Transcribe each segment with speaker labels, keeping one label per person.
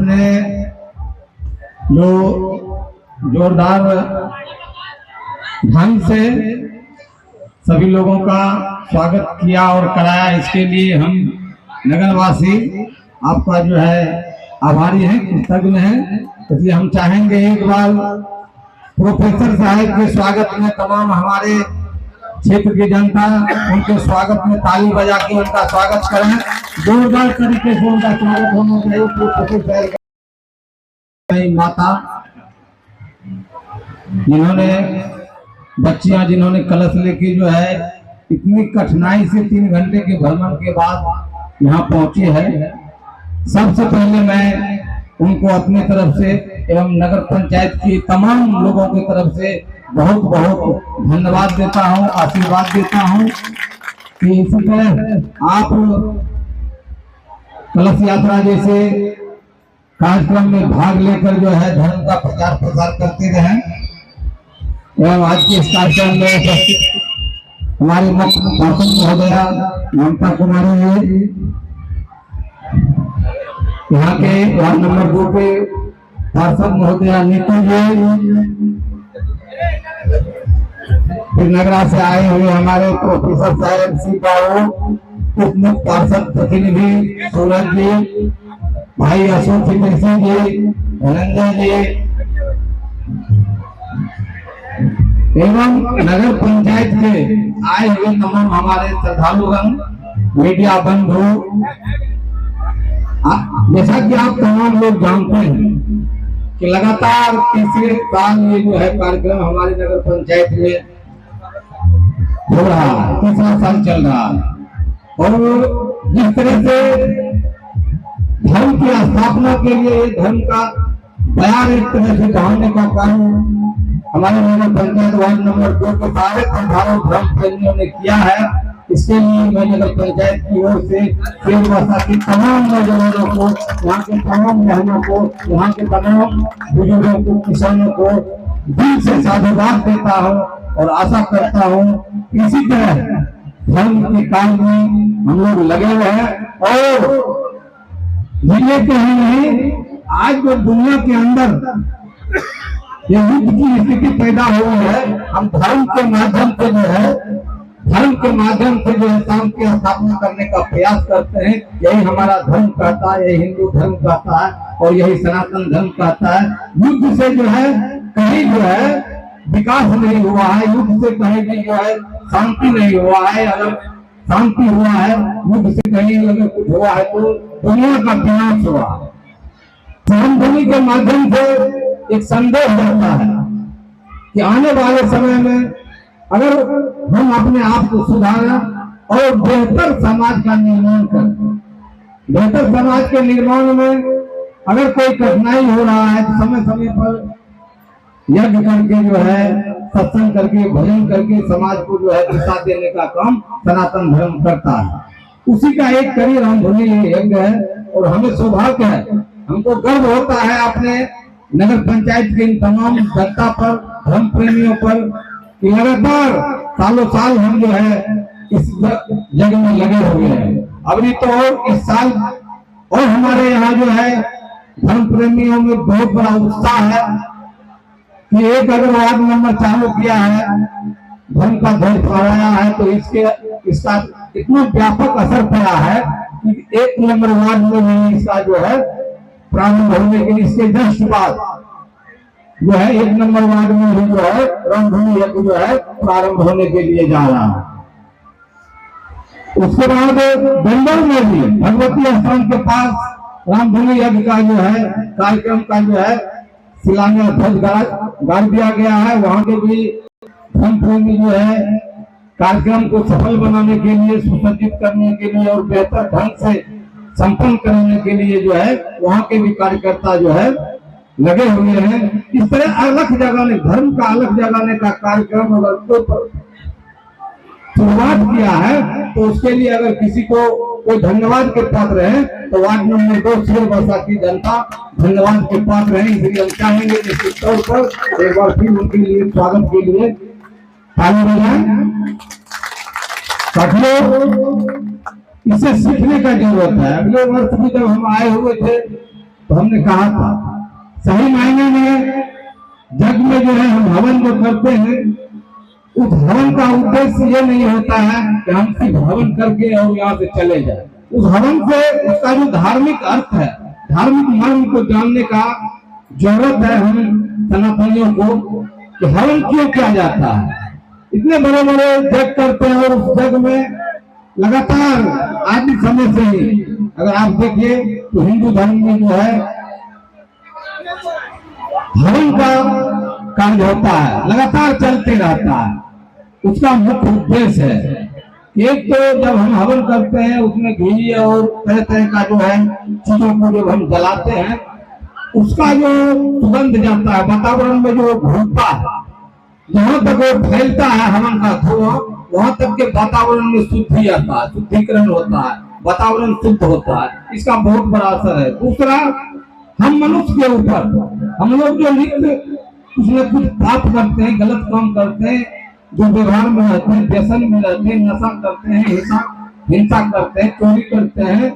Speaker 1: आपने जो जोरदार ढंग से सभी लोगों का स्वागत किया और कराया, इसके लिए हम नगरवासी आपका जो है आभारी हैं, कृतज्ञ हैं। इसलिए हम चाहेंगे एक बार प्रोफेसर साहब के स्वागत में तमाम हमारे क्षेत्र की जनता उनके स्वागत में ताली बजा के उनका स्वागत करें। जोरदार तरीके से उनका स्वागत होना चाहिए। प्रोफेसर साहब माता जिन्होंने बच्चियां जिन्होंने कलश लेके जो है इतनी कठिनाई से 3 घंटे के भ्रमण के बाद यहाँ पहुंचे हैं, सबसे पहले मैं उनको अपनी तरफ से एवं नगर पंचायत की तमाम लोगों की तरफ से बहुत बहुत धन्यवाद देता हूँ, आशीर्वाद देता हूँ कि इसी तरह आप कलश यात्रा जैसे कार्यक्रम में भाग लेकर जो है धर्म का प्रचार प्रसार करते रहें। एवं आज के इस कार्यक्रम में उपस्थित हमारे मुख्य पार्षद महोदया ममता कुमारी जी, यहाँ के वार्ड नंबर 2 के पार्षद महोदया नीतू जी, फिर नगरा से आए हुए हमारे प्रोफेसर साहब सी बाबू, उप मुख्य पार्षद प्रतिनिधि सूरज जी, भाई अशोक सिंह जी, धनंजय जी एवं नगर पंचायत के आए हुए तमाम हमारे श्रद्धालुगण, मीडिया बंधु, जैसा कि आप तमाम लोग जानते हैं कि लगातार तीसरे साल ये जो है कार्यक्रम हमारे नगर पंचायत में हो रहा है, तीसरा साल चल रहा है। और जिस तरह से धर्म की स्थापना के लिए धर्म का बयान एक तरह से बढ़ाने का काम हमारे नगर पंचायत वार्ड नंबर 2 के सारे पंचायत धर्म प्रेमियों ने किया है। इसके लिए मैं नगर पंचायत की ओर से सेववासा की तमाम नौजवानों को, यहाँ के तमाम बहनों को, यहाँ के तमाम बुजुर्गों को, किसानों को दिल से साधुवाद देता हूँ और आशा करता हूँ इसी तरह धर्म के काम में हम लोग लगे हुए हैं। और जिले के ही नहीं, आज जो दुनिया के अंदर ये युद्ध की स्थिति पैदा हुई है, हम धर्म के माध्यम से जो है शांति की स्थापना करने का प्रयास करते हैं। यही हमारा धर्म कहता है, यही हिंदू धर्म कहता है और यही सनातन धर्म कहता है। युद्ध से जो है कहीं जो है विकास नहीं हुआ है, युद्ध से कहीं भी जो है शांति नहीं हुआ है। अगर शांति हुआ है, युद्ध से कहीं अगर कुछ हुआ है तो दुनिया का विनाश हुआ। सहमध्वनि के माध्यम से एक संदेश रहता है कि आने वाले समय में अगर हम अपने आप को सुधारें और बेहतर समाज का निर्माण करें, बेहतर समाज के निर्माण में अगर कोई कठिनाई हो रहा है तो समय समय पर यज्ञ करके जो है सत्संग करके भजन करके समाज को जो है दिशा देने का काम सनातन धर्म करता है। उसी का एक कड़ी रामधुनी यज्ञ है और हमें सौभाग्य है, हमको गर्व होता है अपने नगर पंचायत के इन तमाम जनता पर, धर्म प्रेमियों पर कि लगातार सालों साल हम जो है इस जगह में लगे हुए हैं। अभी तो और इस साल और हमारे यहाँ जो है धर्म प्रेमियों में बहुत बड़ा उत्साह है कि एक अगर वार्ड नंबर चालू किया है, धर्म का ध्वज फहराया है, तो इसका इतना व्यापक असर पड़ा है कि 1 नंबर वार्ड में भी इसका जो है प्रारंभ होने के लिए, इसके जस्ट बाद जो है 1 नंबर वार्ड में भी जो है रामधुनी यज्ञ जो है प्रारंभ होने के लिए जा रहा है। उसके बाद बेंगल में भी भगवती स्थान के पास रामधुनी यज्ञ का जो है कार्यक्रम का जो है शिलान्यास ध्वज गाड़ दिया गया है। वहां के भी धर्म प्रेमी जो है कार्यक्रम को सफल बनाने के लिए, सुसज्जित करने के लिए और बेहतर ढंग से संपन्न करने के लिए जो है वहां के भी कार्यकर्ता जो है लगे हुए हैं। इस तरह अलग जगाने, धर्म का अलग जगाने का कार्यक्रम अगर कोई शुरुआत किया है तो उसके लिए अगर किसी को कोई धन्यवाद के पात्र है तो वार्ड नंबर 2 सिरबसा की जनता धन्यवाद के पात्र है। इसलिए हम चाहेंगे निश्चित तौर पर एक बार फिर उनके लिए स्वागत के लिए ताली बजाएं। साथियों, इसे सीखने का जरूरत है। अगले वर्ष भी जब हम आए हुए थे तो हमने कहा था सही मायने में जग में जो है हम हवन जो करते हैं, उस हवन का उद्देश्य ये नहीं होता है कि हम सिर्फ हवन करके और यहाँ से चले जाए। उस हवन से उसका जो धार्मिक अर्थ है, धार्मिक मर्म को जानने का जरूरत है हम सनातनियों को कि हवन क्यों किया जाता है। इतने बड़े बड़े जग करते हैं और उस जग में लगातार आदि समय से ही अगर आप देखिए तो हिंदू धर्म में जो है हवन का कार्य होता है, लगातार चलते रहता है। उसका मुख्य उद्देश्य है एक तो जब हम हवन करते हैं उसमें घी और तरह तरह का जो है चीजों को जब हम जलाते हैं, उसका जो सुगंध जाता है वातावरण में जो घूमता है, जहां तक वो फैलता है हवन का धुआं, वहां तक के वातावरण में शुद्धि आता है, शुद्धिकरण होता है, वातावरण शुद्ध होता है। इसका बहुत बड़ा असर है। दूसरा, हम मनुष्य के ऊपर हम लोग जो नित्य कुछ न कुछ पाप करते हैं, गलत काम करते हैं, जो व्यवहार में रहते हैं, व्यसन में रहते हैं, नशा करते हैं, हिंसा करते हैं, चोरी करते हैं,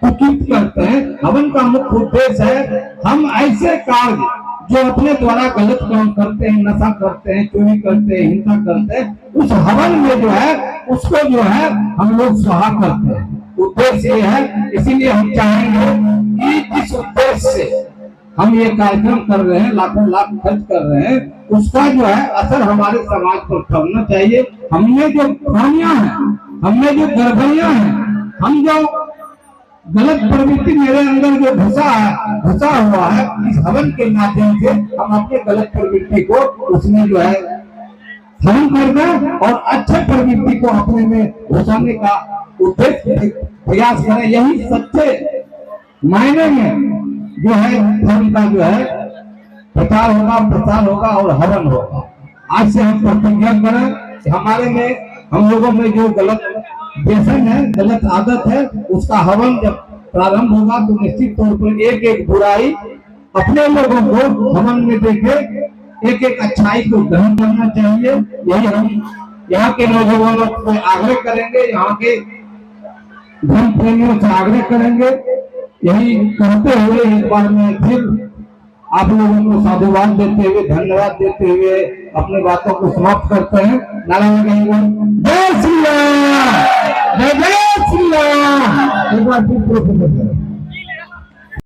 Speaker 1: कुकृत करते हैं, हवन का मुख्य उद्देश्य है हम ऐसे कार्य जो अपने द्वारा गलत काम करते हैं, नशा करते हैं, चोरी करते हैं, हिंसा करते हैं, उस हवन में जो है उसको जो है हम लोग स्वाहा करते हैं। उद्देश्य ये है, इसीलिए हम चाहेंगे कि जिस उद्देश्य से हम ये कार्यक्रम कर रहे हैं, लाखों लाख खर्च कर रहे हैं, उसका जो है असर हमारे समाज पर पड़ना चाहिए। हमने जो खामियां हैं, हमने जो गड़बड़ियां हैं, हम जो गलत प्रवृत्ति मेरे अंदर जो घुसा हुआ है, इस हवन के माध्यम से हम अपने गलत प्रवृत्ति को उसमें जो है हवन करना और अच्छे प्रवृत्ति को अपने में घुसाने का उद्देश्य प्रयास करें। यही सच्चे मायने में जो है धर्म का जो है प्रचार होगा, प्रसार होगा और हवन होगा। आज से हम प्रतिज्ञा करें कि हमारे में, हम लोगों में जो गलत व्यसन है, गलत आदत है, उसका हवन जब प्रारंभ होगा तो निश्चित तौर पर एक एक बुराई अपने लोगों को हवन में देखे एक एक अच्छाई को ग्रहण करना चाहिए। यही हम यहाँ के नौजवानों से आग्रह करेंगे, यहाँ के धर्म प्रेमियों से आग्रह करेंगे। यही कहते हुए एक बार में फिर आप लोगों को साधुवाद देते हुए, धन्यवाद देते हुए अपने बातों को समाप्त करते हैं। नारायण जय श्री राम, जय जय श्री राम। एक बार फिर